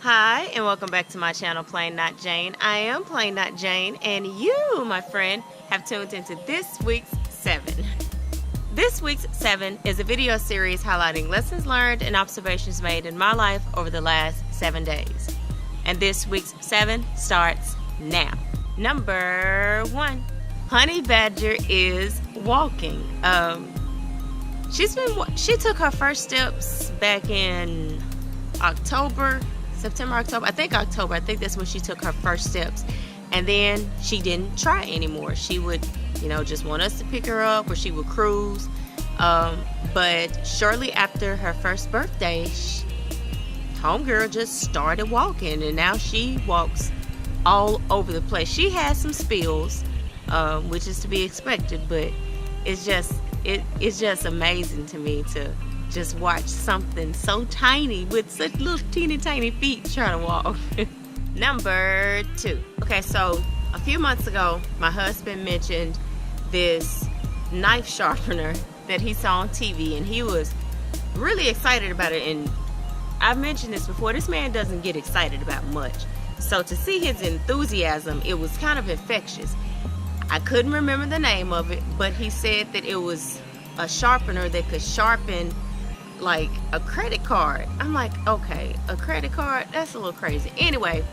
Hi, and welcome back to my channel, Plain Not Jane. I am Plain Not Jane, and you, my friend, have tuned into this week's 7. This week's 7 is a video series highlighting lessons learned and observations made in my life over the last 7 days. And this week's 7 starts now. Number 1, Honey Badger is walking. She took her first steps back in September, October. I think October. I think that's when she took her first steps. And then she didn't try anymore. She would, just want us to pick her up, or she would cruise. But shortly after her first birthday, homegirl just started walking, and now she walks all over the place. She has some spills, which is to be expected, but it's just amazing to me to just watch something so tiny with such little teeny tiny feet try to walk. Number 2. Okay, so a few months ago, my husband mentioned this knife sharpener that he saw on TV, and he was really excited about it. And I've mentioned this before, this man doesn't get excited about much. So to see his enthusiasm, it was kind of infectious. I couldn't remember the name of it, but he said that it was a sharpener that could sharpen like a credit card. I'm like, okay, a credit card? That's a little crazy. Anyway,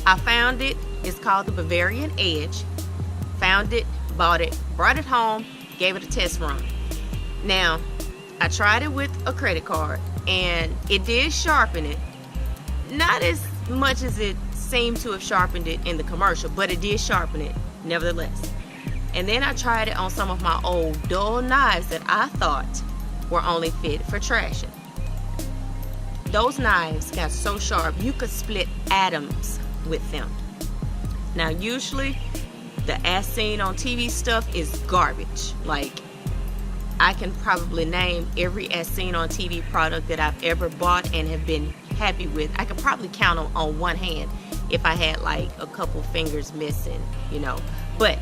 I found it. It's called the Bavarian Edge. Found it, bought it, brought it home, gave it a test run. Now, I tried it with a credit card, and it did sharpen it. Not as much as it seemed to have sharpened it in the commercial, but it did sharpen it nevertheless. And then I tried it on some of my old dull knives that I thought were only fit for trashing. Those knives got so sharp you could split atoms with them. Now usually the as seen on TV stuff is garbage. Like, I can probably name every as seen on TV product that I've ever bought and have been happy with. I could probably count them on one hand if I had like a couple fingers missing, But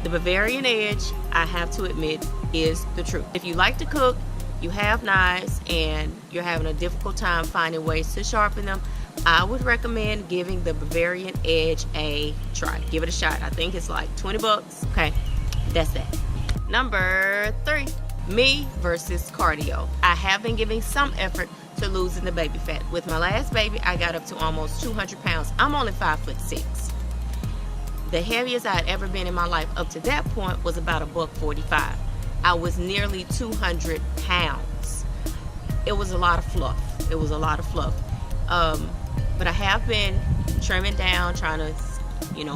the Bavarian Edge, I have to admit, is the truth. If you like to cook, you have knives, and you're having a difficult time finding ways to sharpen them, I would recommend giving the Bavarian Edge a try. Give it a shot. I think it's like 20 bucks. Okay, that's that. Number 3, me versus cardio. I have been giving some effort to losing the baby fat. With my last baby, I got up to almost 200 pounds. I'm only 5'6". The heaviest I had ever been in my life up to that point was about $145. I was nearly 200 pounds. It was a lot of fluff. But I have been trimming down, trying to,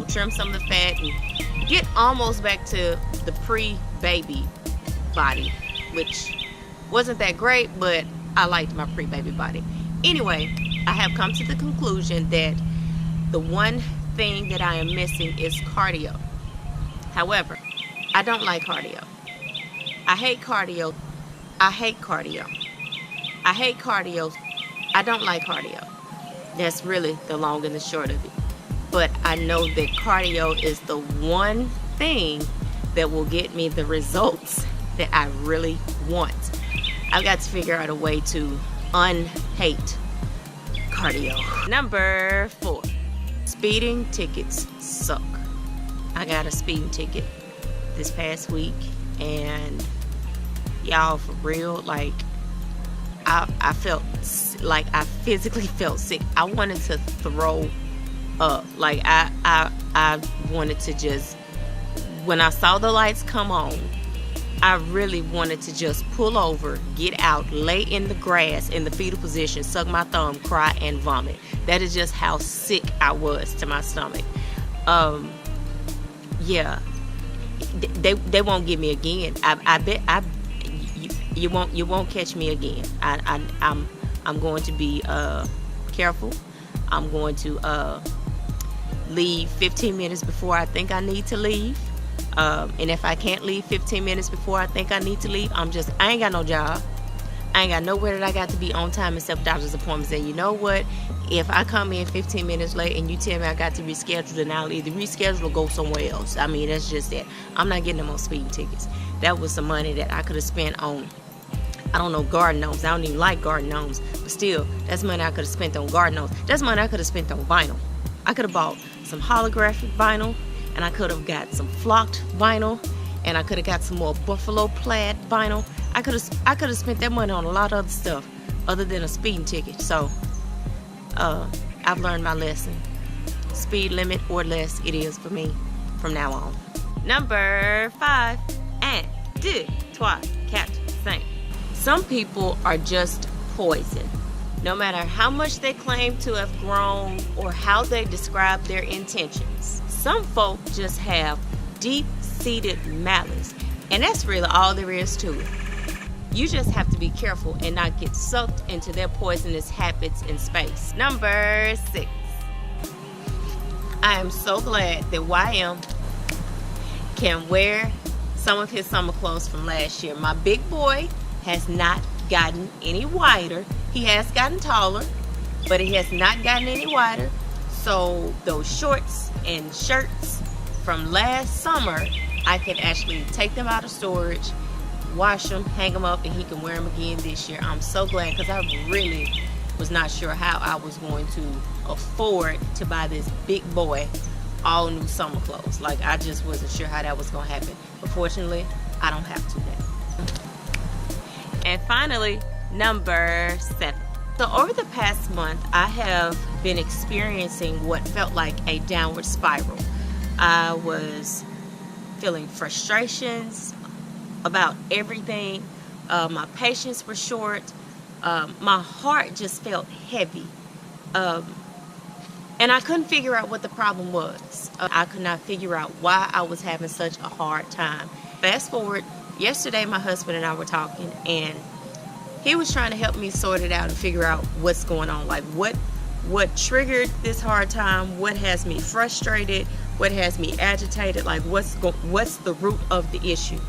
trim some of the fat and get almost back to the pre-baby body, which wasn't that great, but I liked my pre-baby body. Anyway, I have come to the conclusion that the one thing that I am missing is cardio. However, I don't like cardio. I hate cardio. I don't like cardio. That's really the long and the short of it. But I know that cardio is the one thing that will get me the results that I really want. I've got to figure out a way to unhate cardio. Number 4. Speeding tickets suck. I got a speeding ticket this past week, and y'all, for real, like I felt like I physically felt sick. I wanted to throw up. Like I wanted to just, when I saw the lights come on, I really wanted to just pull over, get out, lay in the grass in the fetal position, suck my thumb, cry, and vomit. That is just how sick I was to my stomach. Yeah, they won't get me again. I bet you won't catch me again. I'm going to be careful. I'm going to leave 15 minutes before I think I need to leave. And if I can't leave 15 minutes before I think I need to leave, I ain't got no job. I ain't got nowhere that I got to be on time except doctor's appointments. And you know what? If I come in 15 minutes late and you tell me I got to reschedule, then I'll either reschedule or go somewhere else. I mean, that's just that. I'm not getting them on speeding tickets. That was some money that I could have spent on I don't know garden gnomes. I don't even like garden gnomes. But still, that's money I could have spent on garden gnomes. That's money I could have spent on vinyl. I could have bought some holographic vinyl, and I could have got some flocked vinyl, and I could have got some more buffalo plaid vinyl. I could have spent that money on a lot of other stuff other than a speeding ticket. So I've learned my lesson. Speed limit or less it is for me from now on. Number 5. 1, 2, 3, 4, 5. Some people are just poison. No matter how much they claim to have grown or how they describe their intentions. Some folk just have deep-seated malice, and that's really all there is to it. You just have to be careful and not get sucked into their poisonous habits in space. Number 6. I am so glad that YM can wear some of his summer clothes from last year. My big boy has not gotten any wider. He has gotten taller, but he has not gotten any wider. So those shorts and shirts from last summer, I can actually take them out of storage, wash them, hang them up, and he can wear them again this year. I'm so glad, because I really was not sure how I was going to afford to buy this big boy all new summer clothes. Like, I just wasn't sure how that was going to happen. But fortunately, I don't have to now. And finally, number 7. So over the past month, I have been experiencing what felt like a downward spiral. I was feeling frustrations about everything. My patience was short. My heart just felt heavy. And I couldn't figure out what the problem was. I could not figure out why I was having such a hard time. Fast forward, yesterday my husband and I were talking, and he was trying to help me sort it out and figure out what's going on. Like, what triggered this hard time? What has me frustrated? What has me agitated? Like, what's the root of the issue?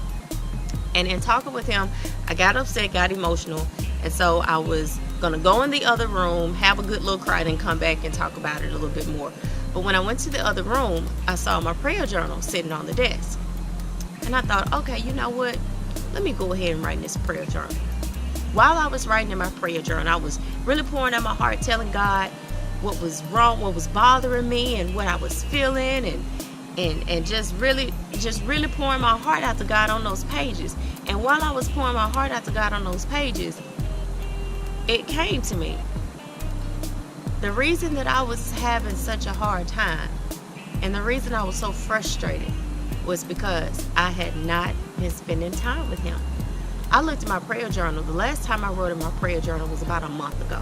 And in talking with him, I got upset, got emotional, and so I was gonna go in the other room, have a good little cry, and come back and talk about it a little bit more. But when I went to the other room, I saw my prayer journal sitting on the desk, and I thought, okay, you know what? Let me go ahead and write in this prayer journal. While I was writing in my prayer journal, I was really pouring out my heart, telling God what was wrong, what was bothering me, and what I was feeling, and just really pouring my heart out to God on those pages. And while I was pouring my heart out to God on those pages, it came to me. The reason that I was having such a hard time, and the reason I was so frustrated, was because I had not been spending time with him. I looked at my prayer journal. The last time I wrote in my prayer journal was about a month ago.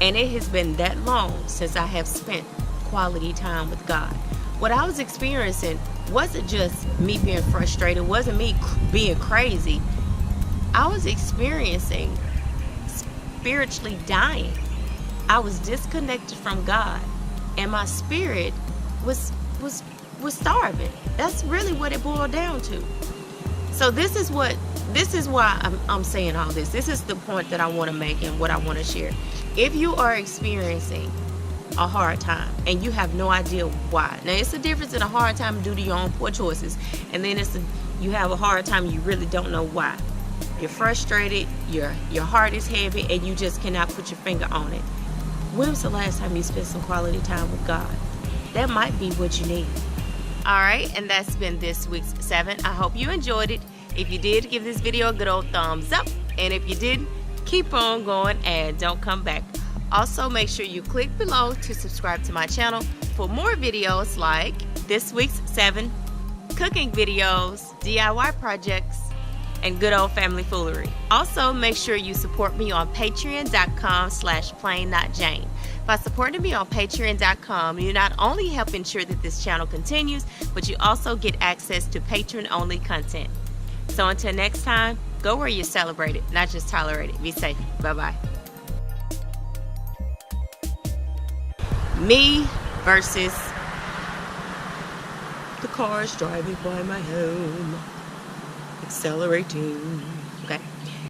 And it has been that long since I have spent quality time with God. What I was experiencing wasn't just me being frustrated, wasn't me being crazy. I was experiencing spiritually dying. I was disconnected from God, and my spirit was starving. That's really what it boiled down to. So this is why I'm saying all this. This is the point that I want to make and what I want to share. If you are experiencing a hard time and you have no idea why. Now, it's a difference in a hard time due to your own poor choices, and then you have a hard time you really don't know why. You're frustrated, your heart is heavy, and you just cannot put your finger on it. When was the last time you spent some quality time with God? That might be what you need. All right, and that's been this week's 7. I hope you enjoyed it. If you did, give this video a good old thumbs up. And if you didn't, keep on going and don't come back. Also, make sure you click below to subscribe to my channel for more videos like this week's 7 cooking videos, DIY projects, and good old family foolery. Also, make sure you support me on patreon.com/plainnotjane. By supporting me on patreon.com, you not only help ensure that this channel continues, but you also get access to patron-only content. So until next time, go where you're celebrated, not just tolerated. Be safe. Bye-bye. Me versus the cars driving by my home, accelerating.